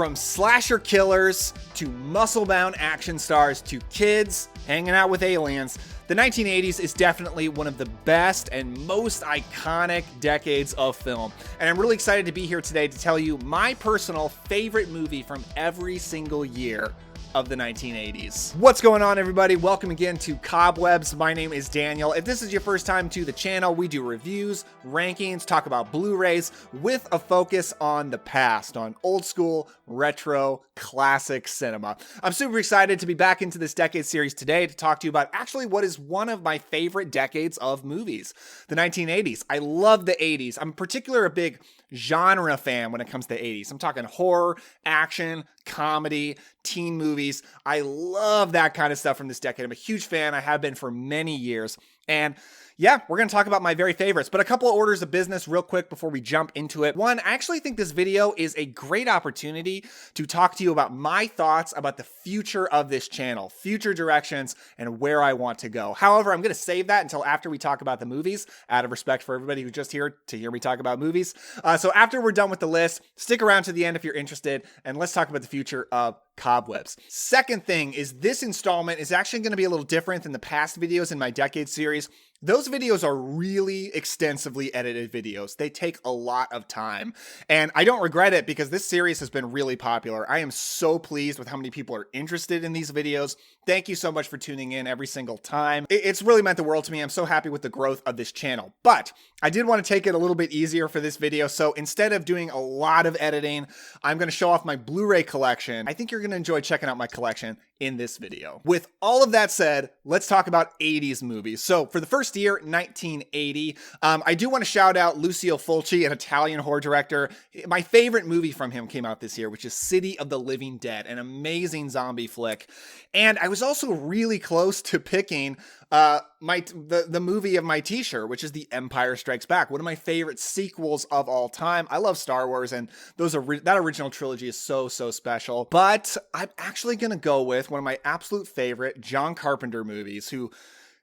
From slasher killers to muscle-bound action stars to kids hanging out with aliens, the 1980s is definitely one of the best and most iconic decades of film. And I'm really excited to be here today to tell you my personal favorite movie from every single year of the 1980s. What's going on, everybody? Welcome again to Cobwebs. My name is Daniel. If this is your first time to the channel, we do reviews, rankings, talk about Blu-rays with a focus on the past, on old school, retro, classic cinema. I'm super excited to be back into this decade series today to talk to you about actually what is one of my favorite decades of movies, the 1980s. I love the 80s. I'm in particular a big genre fan when it comes to the 80s. I'm talking horror, action, comedy, teen movies. I love that kind of stuff from this decade. I'm a huge fan. I have been for many years. And yeah, we're going to talk about my very favorites, but a couple of orders of business real quick before we jump into it. One, I actually think this video is a great opportunity to talk to you about my thoughts about the future of this channel, future directions, and where I want to go. However, I'm going to save that until after we talk about the movies, out of respect for everybody who's just here to hear me talk about movies. So after we're done with the list, stick around to the end if you're interested, and let's talk about the future of Cobwebs. Second thing is this installment is actually going to be a little different than the past videos in my decade series. Those videos are really extensively edited videos. They take a lot of time, and I don't regret it because this series has been really popular. I am so pleased with how many people are interested in these videos. Thank you so much for tuning in every single time. It's really meant the world to me. I'm so happy with the growth of this channel, but I did want to take it a little bit easier for this video. So instead of doing a lot of editing, I'm going to show off my Blu-ray collection. I think you're going to enjoy checking out my collection in this video. With all of that said, let's talk about 80s movies. So for the first year, 1980, I do want to shout out Lucio Fulci, an Italian horror director. My favorite movie from him came out this year, which is City of the Living Dead, an amazing zombie flick. And I was also really close to picking the movie of my t-shirt, which is The Empire Strikes Back, one of my favorite sequels of all time. I love Star Wars, and that original trilogy is so special. But I'm actually gonna go with one of my absolute favorite John Carpenter movies.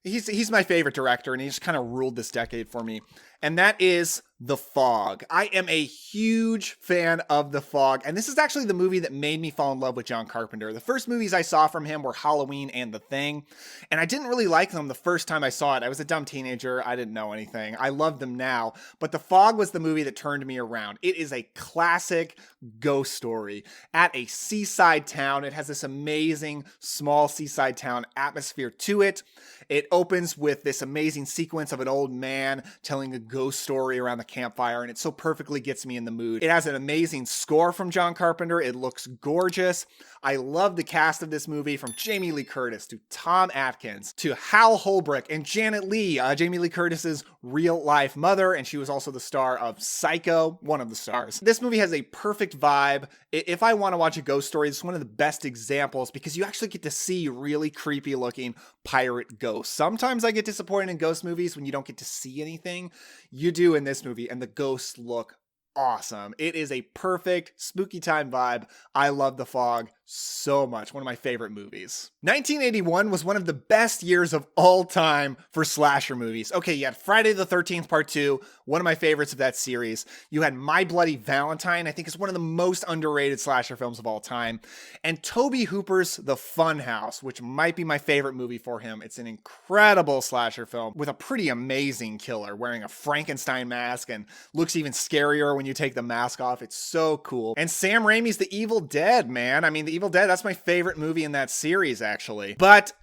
He's my favorite director, and he's kind of ruled this decade for me, and that is The Fog. I am a huge fan of The Fog, and this is actually the movie that made me fall in love with John Carpenter. The first movies I saw from him were Halloween and The Thing, and I didn't really like them the first time I saw it. I was a dumb teenager. I didn't know anything. I love them now, but The Fog was the movie that turned me around. It is a classic ghost story at a seaside town. It has this amazing small seaside town atmosphere to it. It opens with this amazing sequence of an old man telling a ghost story around the campfire, and it so perfectly gets me in the mood. It has an amazing score from John Carpenter. It looks gorgeous. I love the cast of this movie, from Jamie Lee Curtis to Tom Atkins to Hal Holbrook and Janet Leigh, Jamie Lee Curtis's real life mother, and she was also the star of Psycho, one of the stars. This movie has a perfect vibe. If I want to watch a ghost story, it's one of the best examples because you actually get to see really creepy looking pirate ghosts. Sometimes I get disappointed in ghost movies when you don't get to see anything. You do in this movie, and the ghosts look awesome. It is a perfect spooky time vibe. I love The Fog so much. One of my favorite movies. 1981 was one of the best years of all time for slasher movies. Okay, you had Friday the 13th Part 2, one of my favorites of that series. You had My Bloody Valentine, I think is one of the most underrated slasher films of all time. And Tobe Hooper's The Funhouse, which might be my favorite movie for him. It's an incredible slasher film with a pretty amazing killer wearing a Frankenstein mask and looks even scarier when you take the mask off. It's so cool. And Sam Raimi's The Evil Dead, man. I mean, The Evil Dead, that's my favorite movie in that series, actually. But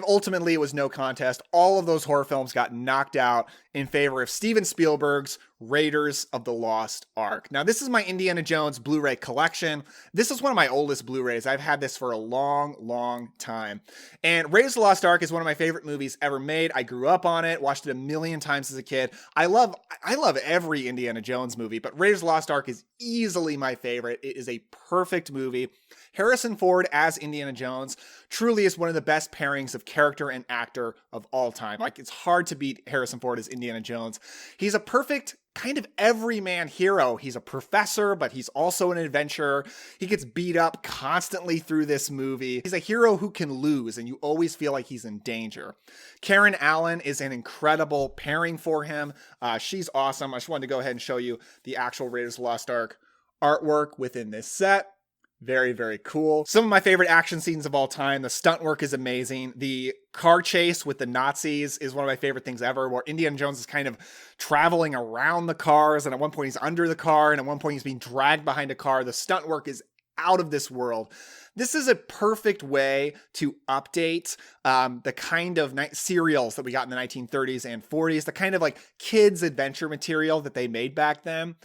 ultimately, it was no contest. All of those horror films got knocked out in favor of Steven Spielberg's Raiders of the Lost Ark. Now, this is my Indiana Jones Blu-ray collection. This is one of my oldest Blu-rays. I've had this for a long time. And Raiders of the Lost Ark is one of my favorite movies ever made. I grew up on it, watched it a million times as a kid. I love every Indiana Jones movie, but Raiders of the Lost Ark is easily my favorite. It is a perfect movie. Harrison Ford as Indiana Jones truly is one of the best pairings of character and actor of all time. Like, it's hard to beat Harrison Ford as Indiana Jones. He's a perfect kind of everyman hero. He's a professor, but he's also an adventurer. He gets beat up constantly through this movie. He's a hero who can lose, and you always feel like he's in danger. Karen Allen is an incredible pairing for him. She's awesome. I just wanted to go ahead and show you the actual Raiders of the Lost Ark artwork within this set. Very, very cool. Some of my favorite action scenes of all time. The stunt work is amazing. The car chase with the Nazis is one of my favorite things ever, where Indiana Jones is kind of traveling around the cars, and at one point he's under the car, and at one point he's being dragged behind a car. The stunt work is out of this world. This is a perfect way to update the kind of serials that we got in the 1930s and 40s, the kind of like kids adventure material that they made back then,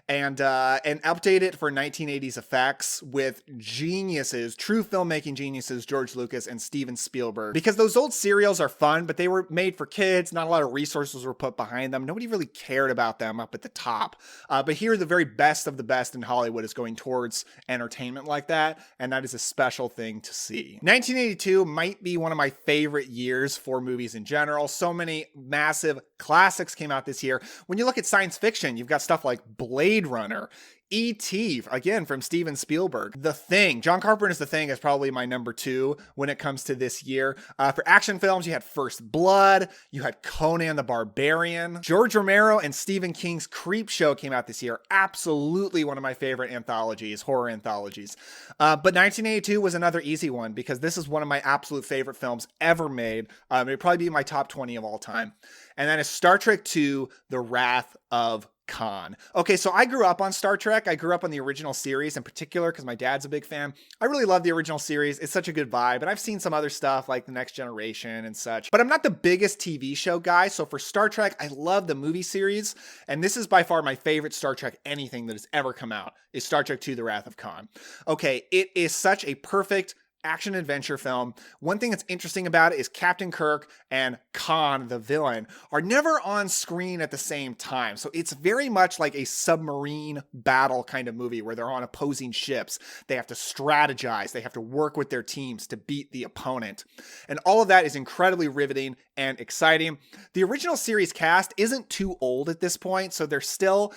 and update it for 1980s effects with geniuses, true filmmaking geniuses, George Lucas and Steven Spielberg. Because those old serials are fun, but they were made for kids. Not a lot of resources were put behind them. Nobody really cared about them up at the top. But here, the very best of the best in Hollywood is going towards entertainment like that, and that is a special thing to see. 1982 might be one of my favorite years for movies in general. So many massive classics came out this year. When you look at science fiction, you've got stuff like Blade Runner, E.T., again, from Steven Spielberg. The Thing. John Carpenter's The Thing is probably my number 2 when it comes to this year. For action films, you had First Blood, you had Conan the Barbarian. George Romero and Stephen King's Creepshow came out this year. Absolutely one of my favorite anthologies, horror anthologies. But 1982 was another easy one because this is one of my absolute favorite films ever made. It'd probably be my top 20 of all time. And that is Star Trek II, The Wrath of Khan. Okay, so I grew up on Star Trek. I grew up on the original series in particular because my dad's a big fan. I really love the original series. It's such a good vibe, and I've seen some other stuff like The Next Generation and such, but I'm not the biggest TV show guy. So for Star Trek, I love the movie series, and this is by far my favorite Star Trek anything that has ever come out is Star Trek II, The Wrath of Khan. Okay, it is such a perfect action adventure film. One thing that's interesting about it is Captain Kirk and Khan, the villain, are never on screen at the same time. So it's very much like a submarine battle kind of movie where they're on opposing ships. They have to strategize. They have to work with their teams to beat the opponent. And all of that is incredibly riveting and exciting. The original series cast isn't too old at this point, so they're still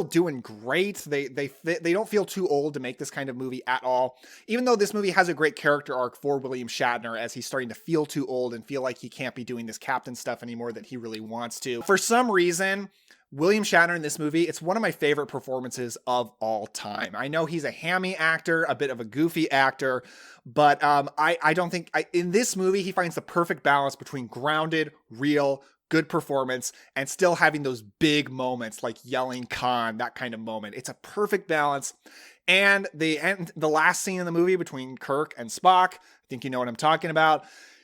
doing great. They don't feel too old to make this kind of movie at all. Even though this movie has a great character arc for William Shatner as he's starting to feel too old and feel like he can't be doing this captain stuff anymore that he really wants to. For some reason, William Shatner in this movie, it's one of my favorite performances of all time. I know he's a hammy actor, a bit of a goofy actor, but I don't think in this movie, he finds the perfect balance between grounded, real, good performance and still having those big moments like yelling Khan, that kind of moment. It's a perfect balance. And the last scene in the movie between Kirk and Spock, I think you know what I'm talking about.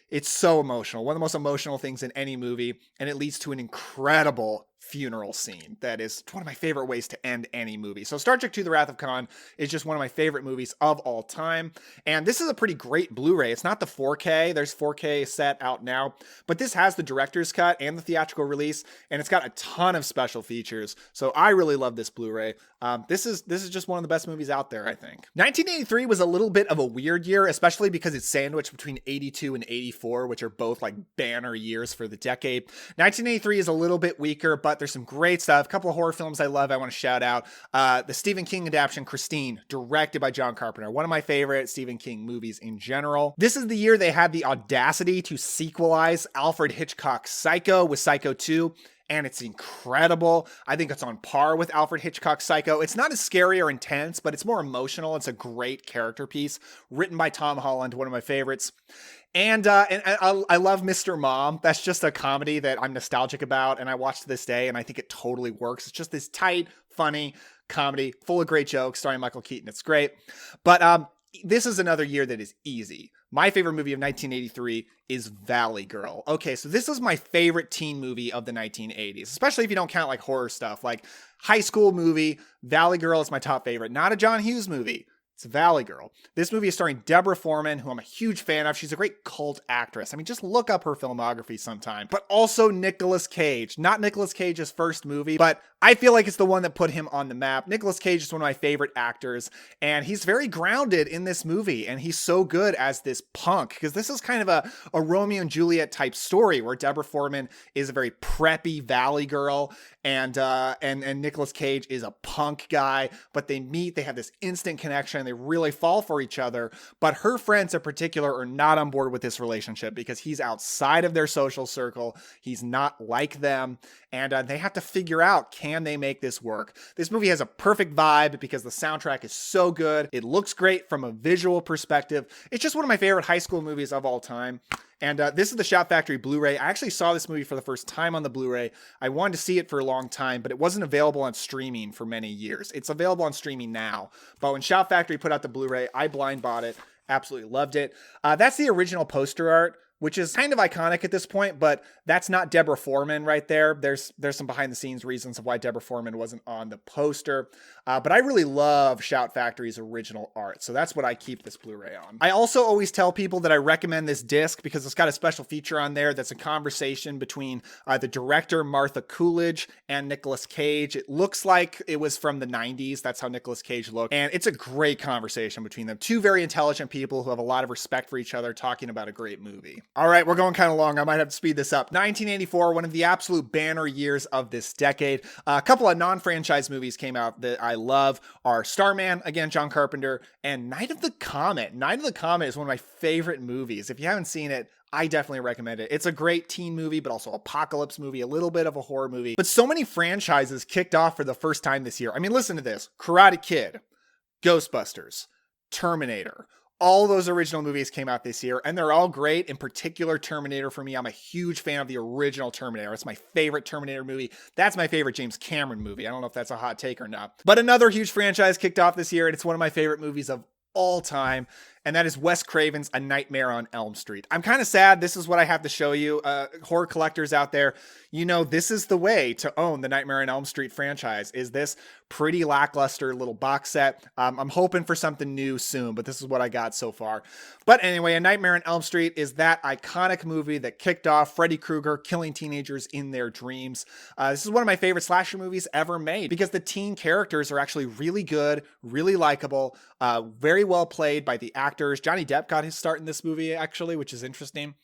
It's so emotional. One of the most emotional things in any movie, and it leads to an incredible funeral scene that is one of my favorite ways to end any movie. So Star Trek II, The Wrath of Khan is just one of my favorite movies of all time. And this is a pretty great Blu-ray. It's not the 4K. There's 4K set out now, but this has the director's cut and the theatrical release, and it's got a ton of special features. So I really love this Blu-ray. This is just one of the best movies out there, I think. 1983 was a little bit of a weird year, especially because it's sandwiched between 82 and 84, which are both like banner years for the decade. 1983 is a little bit weaker, but there's some great stuff. A couple of horror films I love I want to shout out. The Stephen King adaptation, Christine, directed by John Carpenter. One of my favorite Stephen King movies in general. This is the year they had the audacity to sequelize Alfred Hitchcock's Psycho with Psycho 2. And it's incredible. I think it's on par with Alfred Hitchcock's Psycho. It's not as scary or intense, but it's more emotional. It's a great character piece written by Tom Holland, one of my favorites. And I love Mr. Mom. That's just a comedy that I'm nostalgic about, and I watch to this day, and I think it totally works. It's just this tight, funny comedy full of great jokes starring Michael Keaton. It's great. But this is another year that is easy. My favorite movie of 1983 is Valley Girl. Okay, so this is my favorite teen movie of the 1980s, especially if you don't count like horror stuff. Like high school movie, Valley Girl is my top favorite. Not a John Hughes movie. It's Valley Girl. This movie is starring Deborah Foreman, who I'm a huge fan of. She's a great cult actress. I mean, just look up her filmography sometime. But also Nicolas Cage. Not Nicolas Cage's first movie, but I feel like it's the one that put him on the map. Nicolas Cage is one of my favorite actors, and he's very grounded in this movie, and he's so good as this punk, because this is kind of a Romeo and Juliet type story where Deborah Foreman is a very preppy Valley Girl, and Nicolas Cage is a punk guy, but they meet, they have this instant connection, they really fall for each other. But her friends in particular are not on board with this relationship because he's outside of their social circle. He's not like them. And they have to figure out, can they make this work? This movie has a perfect vibe because the soundtrack is so good. It looks great from a visual perspective. It's just one of my favorite high school movies of all time. And this is the Shout Factory Blu-ray. I actually saw this movie for the first time on the Blu-ray. I wanted to see it for a long time, but it wasn't available on streaming for many years. It's available on streaming now. But when Shout Factory put out the Blu-ray, I blind bought it. Absolutely loved it. That's the original poster art, which is kind of iconic at this point, but that's not Deborah Foreman right there. There's some behind the scenes reasons of why Deborah Foreman wasn't on the poster. But I really love Shout Factory's original art. So that's what I keep this Blu-ray on. I also always tell people that I recommend this disc because it's got a special feature on there that's a conversation between the director Martha Coolidge and Nicolas Cage. It looks like it was from the 90s. That's how Nicolas Cage looked. And it's a great conversation between them. Two very intelligent people who have a lot of respect for each other talking about a great movie. All right, we're going kind of long. I might have to speed this up. 1984, one of the absolute banner years of this decade. A couple of non-franchise movies came out that I love are Starman, again, John Carpenter, and Night of the Comet. Night of the Comet is one of my favorite movies. If you haven't seen it, I definitely recommend it. It's a great teen movie, but also apocalypse movie, a little bit of a horror movie. But so many franchises kicked off for the first time this year. I mean, listen to this. Karate Kid, Ghostbusters, Terminator. All those original movies came out this year, and they're all great. In particular, Terminator for me. I'm a huge fan of the original Terminator. It's my favorite Terminator movie. That's my favorite James Cameron movie. I don't know if that's a hot take or not. But another huge franchise kicked off this year, and it's one of my favorite movies of all time, and that is Wes Craven's A Nightmare on Elm Street. I'm kind of sad this is what I have to show you. Horror collectors out there, you know, this is the way to own the Nightmare on Elm Street franchise, is this pretty lackluster little box set. I'm hoping for something new soon, but this is what I got so far. But anyway, A Nightmare on Elm Street is that iconic movie that kicked off Freddy Krueger killing teenagers in their dreams. This is one of my favorite slasher movies ever made because the teen characters are actually really good, really likable, very well played by the actors. Johnny Depp got his start in this movie, actually, which is interesting.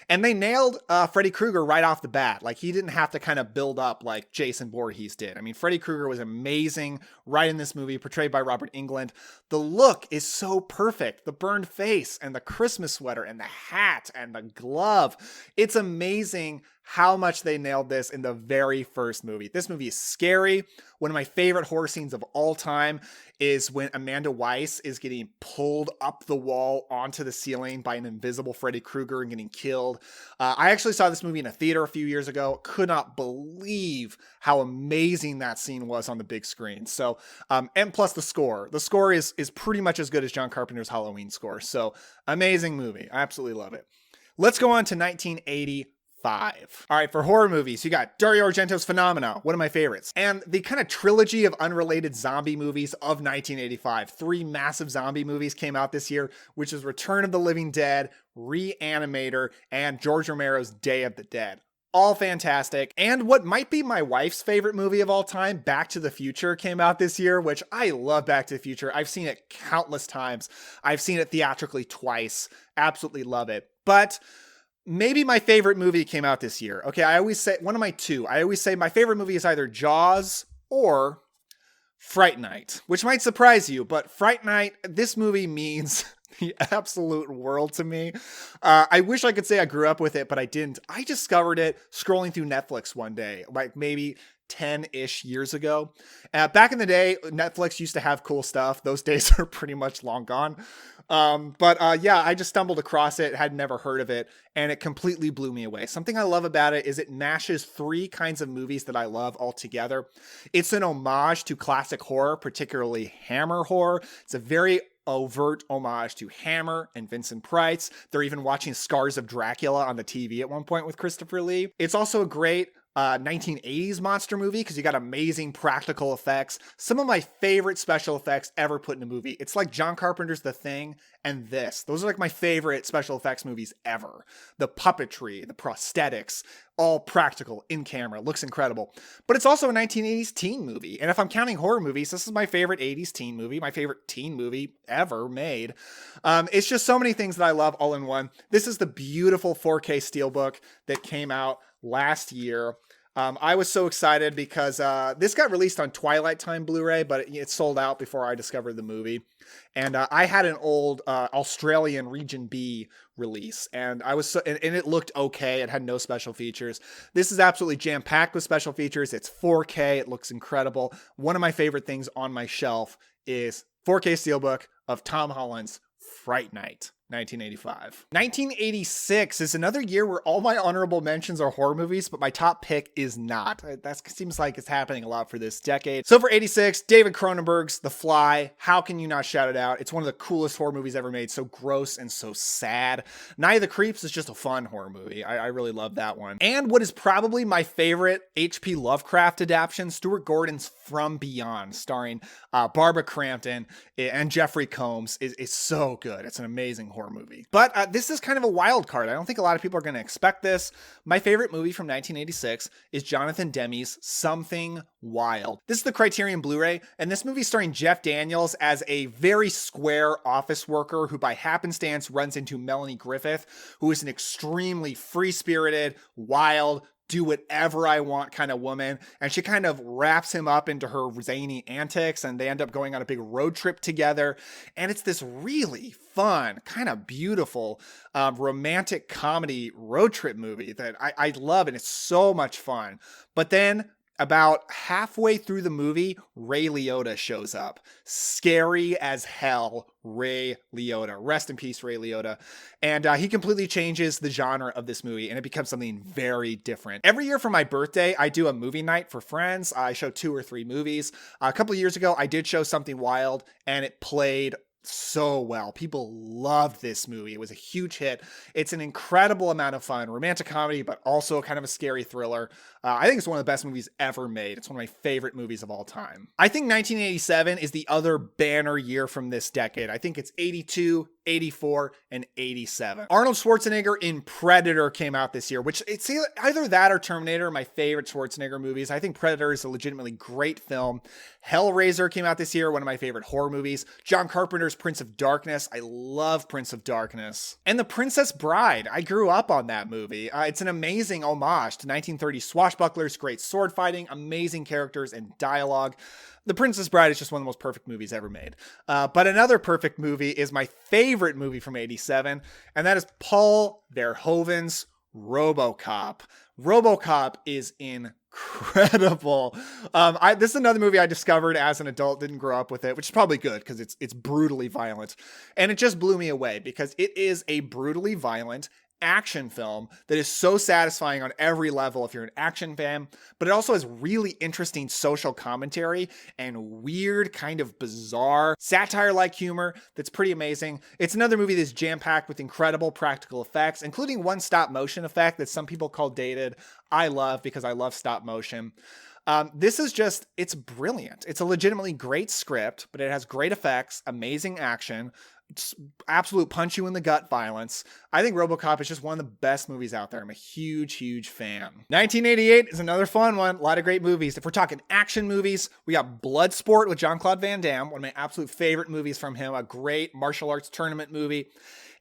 And they nailed Freddy Krueger right off the bat. Like, he didn't have to kind of build up like Jason Voorhees did. I mean, Freddy Krueger was amazing right in this movie, portrayed by Robert Englund. The look is so perfect. The burned face and the Christmas sweater and the hat and the glove. It's amazing how much they nailed this in the very first movie. This movie is scary. One of my favorite horror scenes of all time is when Amanda Weiss is getting pulled up the wall onto the ceiling by an invisible Freddy Krueger and getting killed. I actually saw this movie in a theater a few years ago. Could not believe how amazing that scene was on the big screen. So, and plus the score. The score is pretty much as good as John Carpenter's Halloween score. So, amazing movie. I absolutely love it. Let's go on to 1980. All right, for horror movies, you got Dario Argento's Phenomena, one of my favorites, and the kind of trilogy of unrelated zombie movies of 1985. 3 massive zombie movies came out this year, which is Return of the Living Dead, Reanimator, and George Romero's Day of the Dead. All fantastic. And what might be my wife's favorite movie of all time, Back to the Future, came out this year, which I love Back to the Future. I've seen it countless times. I've seen it theatrically twice. Absolutely love it. But maybe my favorite movie came out this year. Okay, I always say one of my two. I always say my favorite movie is either Jaws or Fright Night, which might surprise you, but Fright Night, this movie means the absolute world to me. I wish I could say I grew up with it, but I didn't. I discovered it scrolling through Netflix one day, like maybe 10-ish years ago. Back in the day, Netflix used to have cool stuff. Those days are pretty much long gone. Yeah, I just stumbled across it, had never heard of it, and it completely blew me away. Something I love about it is it mashes 3 kinds of movies that I love all together. It's an homage to classic horror, particularly Hammer horror. It's a very overt homage to Hammer and Vincent Price. They're even watching Scars of Dracula on the TV at one point with Christopher Lee. It's also a great 1980s monster movie because you got amazing practical effects. Some of my favorite special effects ever put in a movie. It's like John Carpenter's The Thing and this. Those are like my favorite special effects movies ever. The puppetry, the prosthetics, all practical, in camera, looks incredible. But it's also a 1980s teen movie. And if I'm counting horror movies, this is my favorite 80s teen movie, my favorite teen movie ever made. It's just so many things that I love all in one. This is the beautiful 4K Steelbook that came out last year. I was so excited because this got released on Twilight Time Blu-ray, but it sold out before I discovered the movie. And I had an old Australian Region B release, and and it looked okay. It had no special features. This is absolutely jam-packed with special features. It's 4K. It looks incredible. One of my favorite things on my shelf is 4K Steelbook of Tom Holland's Fright Night. 1985. 1986 is another year where all my honorable mentions are horror movies, but my top pick is not. That seems like it's happening a lot for this decade. So for 86, David Cronenberg's The Fly. How can you not shout it out? It's one of the coolest horror movies ever made. So gross and so sad. Night of the Creeps is just a fun horror movie. I really love that one. And what is probably my favorite H.P. Lovecraft adaptation, Stuart Gordon's From Beyond, starring Barbara Crampton and Jeffrey Combs, is so good. It's an amazing horror movie. But this is kind of a wild card. I don't think a lot of people are going to expect this. My favorite movie from 1986 is Jonathan Demme's Something Wild. This is the Criterion Blu-ray, and this movie starring Jeff Daniels as a very square office worker who by happenstance runs into Melanie Griffith, who is an extremely free-spirited, wild, do whatever I want kind of woman. And she kind of wraps him up into her zany antics, and they end up going on a big road trip together. And it's this really fun, kind of beautiful, romantic comedy road trip movie that I love, and it's so much fun. But then about halfway through the movie, Ray Liotta shows up. Scary as hell, Ray Liotta. Rest in peace, Ray Liotta. And he completely changes the genre of this movie, and it becomes something very different. Every year for my birthday, I do a movie night for friends. I show 2 or 3 movies. A couple of years ago, I did show Something Wild, and it played so well. People loved this movie. It was a huge hit. It's an incredible amount of fun. Romantic comedy, but also kind of a scary thriller. I think it's one of the best movies ever made. It's one of my favorite movies of all time. I think 1987 is the other banner year from this decade. I think it's 82, 84, and 87. Arnold Schwarzenegger in Predator came out this year, which it's either that or Terminator, my favorite Schwarzenegger movies. I think Predator is a legitimately great film. Hellraiser came out this year, one of my favorite horror movies. John Carpenter's Prince of Darkness. I love Prince of Darkness. And The Princess Bride. I grew up on that movie. It's an amazing homage to 1930s swashbucklers, great sword fighting, amazing characters and dialogue. The Princess Bride is just one of the most perfect movies ever made. But another perfect movie is my favorite movie from 87, and that is Paul Verhoeven's RoboCop. RoboCop is incredible. This is another movie I discovered as an adult, didn't grow up with it, which is probably good because it's brutally violent. And it just blew me away because it is a brutally violent action film that is so satisfying on every level if you're an action fan, but it also has really interesting social commentary and weird kind of bizarre satire-like humor that's pretty amazing. It's another movie that's jam-packed with incredible practical effects, including one stop motion effect that some people call dated. I love because I love stop motion. This is just, it's brilliant. It's a legitimately great script, but it has great effects, amazing action, absolute punch you in the gut violence. I think RoboCop is just one of the best movies out there. I'm a huge, huge fan. 1988 is another fun one. A lot of great movies. If we're talking action movies, we got Bloodsport with Jean-Claude Van Damme, one of my absolute favorite movies from him, a great martial arts tournament movie.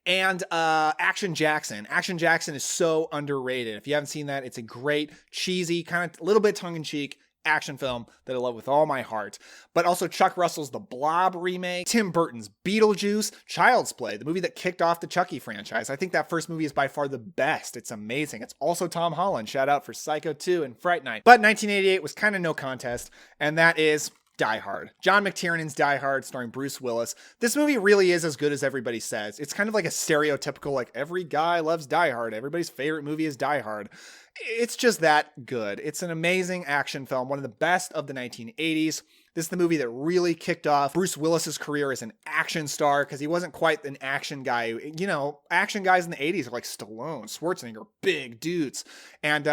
And Action Jackson. Action Jackson is so underrated. If you haven't seen that, it's a great, cheesy, kind of a little bit tongue-in-cheek action film that I love with all my heart. But also Chuck Russell's The Blob remake, Tim Burton's Beetlejuice, Child's Play, the movie that kicked off the Chucky franchise. I think that first movie is by far the best. It's amazing. It's also Tom Holland. Shout out for Psycho 2 and Fright Night. But 1988 was kind of no contest, and that is Die Hard. John McTiernan's Die Hard starring Bruce Willis. This movie really is as good as everybody says. It's kind of like a stereotypical, like every guy loves Die Hard. Everybody's favorite movie is Die Hard. It's just that good. It's an amazing action film, one of the best of the 1980s. This is the movie that really kicked off Bruce Willis's career as an action star because he wasn't quite an action guy. You know, action guys in the 80s are like Stallone, Schwarzenegger, big dudes. And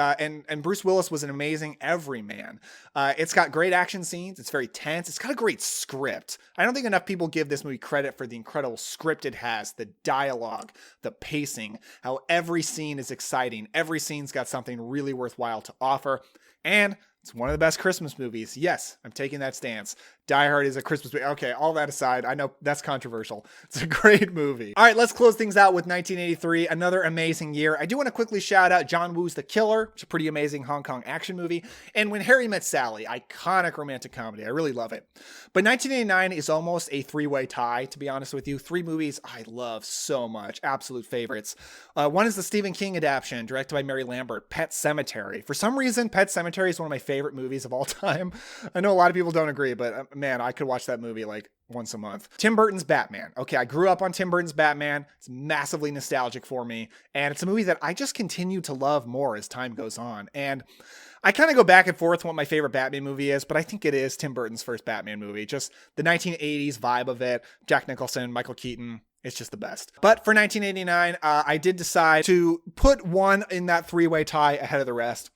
Bruce Willis was an amazing everyman. It's got great action scenes. It's very tense. It's got a great script. I don't think enough people give this movie credit for the incredible script it has, the dialogue, the pacing, how every scene is exciting. Every scene's got something really worthwhile to offer. And It's one of the best Christmas movies. Yes, I'm taking that stance. Die Hard is a Christmas movie. Okay, all that aside, I know that's controversial. It's a great movie. All right, let's close things out with 1983, another amazing year. I do want to quickly shout out John Woo's The Killer. It's a pretty amazing Hong Kong action movie. And When Harry Met Sally, iconic romantic comedy. I really love it. But 1989 is almost a three-way tie, to be honest with you. Three movies I love so much, absolute favorites. One is the Stephen King adaptation, directed by Mary Lambert, Pet Sematary. For some reason, Pet Sematary is one of my favorite movies of all time. I know a lot of people don't agree, but man, I could watch that movie like once a month. Tim Burton's Batman. Okay, I grew up on Tim Burton's Batman. It's massively nostalgic for me, and it's a movie that I just continue to love more as time goes on. And I kind of go back and forth what my favorite Batman movie is, but I think it is Tim Burton's first Batman movie. Just the 1980s vibe of it. Jack Nicholson, Michael Keaton. It's just the best. But for 1989, I did decide to put one in that three-way tie ahead of the rest.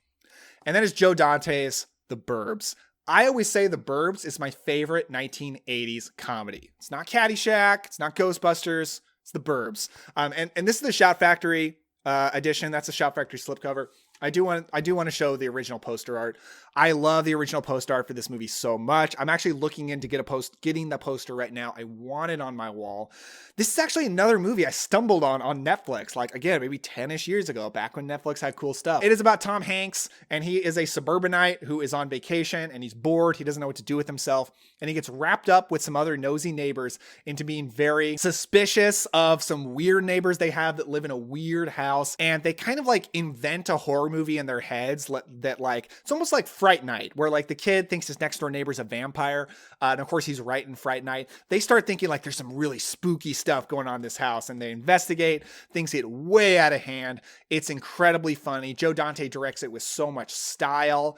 And that is Joe Dante's The Burbs. I always say The Burbs is my favorite 1980s comedy. It's not Caddyshack. It's not Ghostbusters. It's The Burbs. And this is the Shout Factory edition. That's a Shout Factory slipcover. I do want to show the original poster art. I love the original poster art for this movie so much. I'm actually looking in to getting the poster right now. I want it on my wall. This is actually another movie I stumbled on Netflix, like again, maybe 10-ish years ago, back when Netflix had cool stuff. It is about Tom Hanks, and he is a suburbanite who is on vacation, and he's bored. He doesn't know what to do with himself, and he gets wrapped up with some other nosy neighbors into being very suspicious of some weird neighbors they have that live in a weird house, and they kind of like invent a horror movie in their heads that like, it's almost like Fright Night, where like the kid thinks his next door neighbor's a vampire, and of course he's right in Fright Night. They start thinking like there's some really spooky stuff going on in this house, and they investigate. Things get way out of hand. It's incredibly funny. Joe Dante directs it with so much style.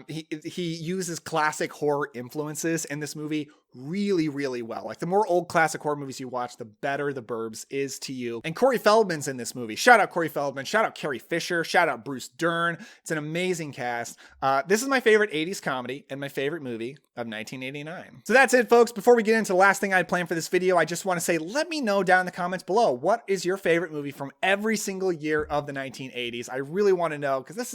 He uses classic horror influences in this movie really, really well. Like the more old classic horror movies you watch, the better The Burbs is to you. And Corey Feldman's in this movie. Shout out Corey Feldman. Shout out Carrie Fisher. Shout out Bruce Dern. It's an amazing cast. This is my favorite 80s comedy and my favorite movie of 1989. So that's it, folks. Before we get into the last thing I had planned for this video, I just want to say, let me know down in the comments below, what is your favorite movie from every single year of the 1980s? I really want to know, because this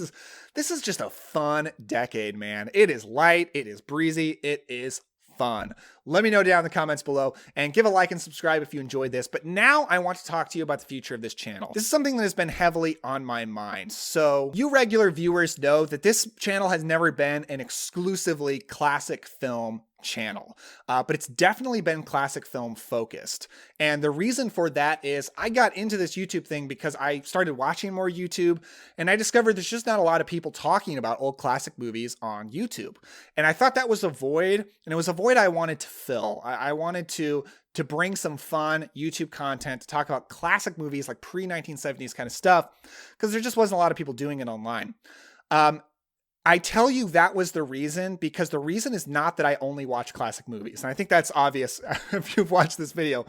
is just a fun decade, man. It is light. It is breezy. It is fun. Let me know down in the comments below, and give a like and subscribe if you enjoyed this. But now I want to talk to you about the future of this channel. This is something that has been heavily on my mind. So you regular viewers know that this channel has never been an exclusively classic film channel, but it's definitely been classic film focused. And the reason for that is I got into this YouTube thing because I started watching more YouTube, and I discovered there's just not a lot of people talking about old classic movies on YouTube. And I thought that was a void, and it was a void I wanted to fill. I wanted to bring some fun YouTube content to talk about classic movies, like pre-1970s kind of stuff, because there just wasn't a lot of people doing it online. I tell you that was the reason, because the reason is not that I only watch classic movies. And I think that's obvious if you've watched this video.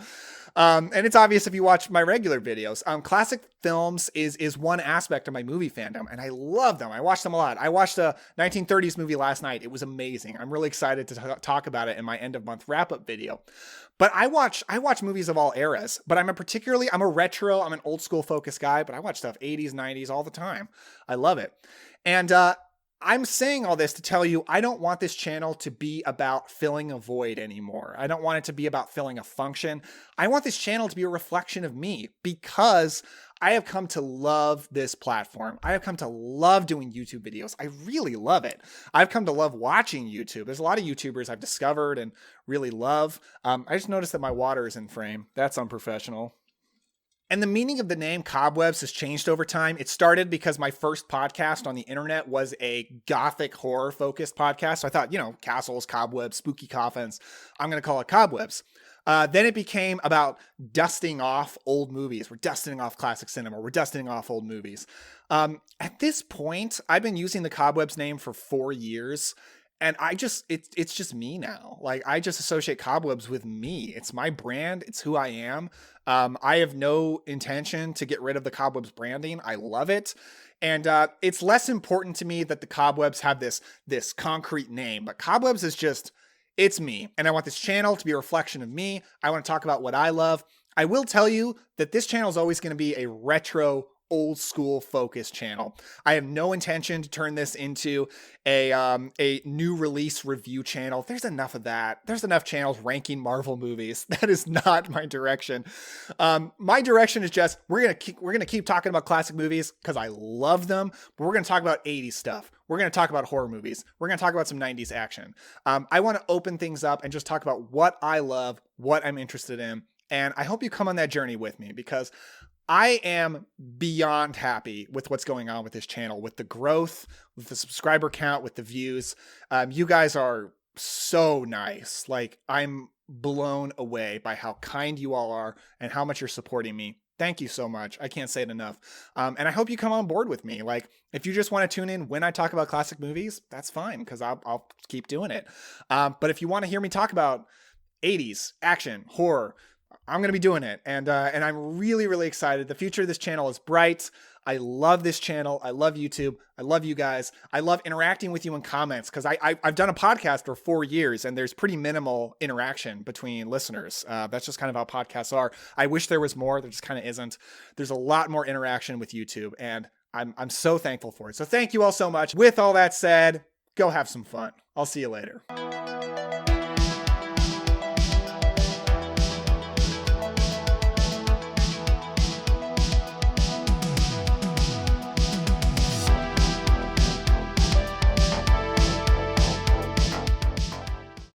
And it's obvious if you watch my regular videos. Classic films is one aspect of my movie fandom, and I love them. I watch them a lot. I watched a 1930s movie last night. It was amazing. I'm really excited to talk about it in my end of month wrap up video. But I watch movies of all eras, but I'm a retro, I'm an old school focused guy, but I watch stuff 80s, 90s all the time. I love it. And, I'm saying all this to tell you, I don't want this channel to be about filling a void anymore. I don't want it to be about filling a function. I want this channel to be a reflection of me, because I have come to love this platform. I have come to love doing YouTube videos. I really love it. I've come to love watching YouTube. There's a lot of YouTubers I've discovered and really love. I just noticed that my water is in frame. That's unprofessional. And the meaning of the name Cobwebs has changed over time. It started because my first podcast on the internet was a gothic horror focused podcast. So I thought, castles, cobwebs, spooky coffins. I'm going to call it Cobwebs. Then it became about dusting off old movies. We're dusting off classic cinema. We're dusting off old movies. At this point, I've been using the Cobwebs name for 4 years. And it's just me now. Like, I just associate Cobwebs with me. It's my brand. It's who I am. I have no intention to get rid of the Cobwebs branding. I love it. And it's less important to me that the Cobwebs have this concrete name. But Cobwebs is just, it's me. And I want this channel to be a reflection of me. I want to talk about what I love. I will tell you that this channel is always going to be a retro old school focused channel. I have no intention to turn this into a new release review channel. There's enough of that. There's enough channels ranking Marvel movies. That is not my direction. My direction is just we're gonna keep talking about classic movies because I love them, but we're gonna talk about 80s stuff. We're gonna talk about horror movies. We're gonna talk about some 90s action. I want to open things up and just talk about what I love, what I'm interested in, and I hope you come on that journey with me because I am beyond happy with what's going on with this channel, with the growth, with the subscriber count, with the views. You guys are so nice. Like, I'm blown away by how kind you all are and how much you're supporting me. Thank you so much. I can't say it enough. And I hope you come on board with me. Like, if you just want to tune in when I talk about classic movies, that's fine, because I'll keep doing it. But if you want to hear me talk about 80s, action, horror, I'm going to be doing it. And I'm really, really excited. The future of this channel is bright. I love this channel. I love YouTube. I love you guys. I love interacting with you in comments because I've done a podcast for 4 years and there's pretty minimal interaction between listeners. That's just kind of how podcasts are. I wish there was more. There just kind of isn't. There's a lot more interaction with YouTube and I'm so thankful for it. So thank you all so much. With all that said, go have some fun. I'll see you later.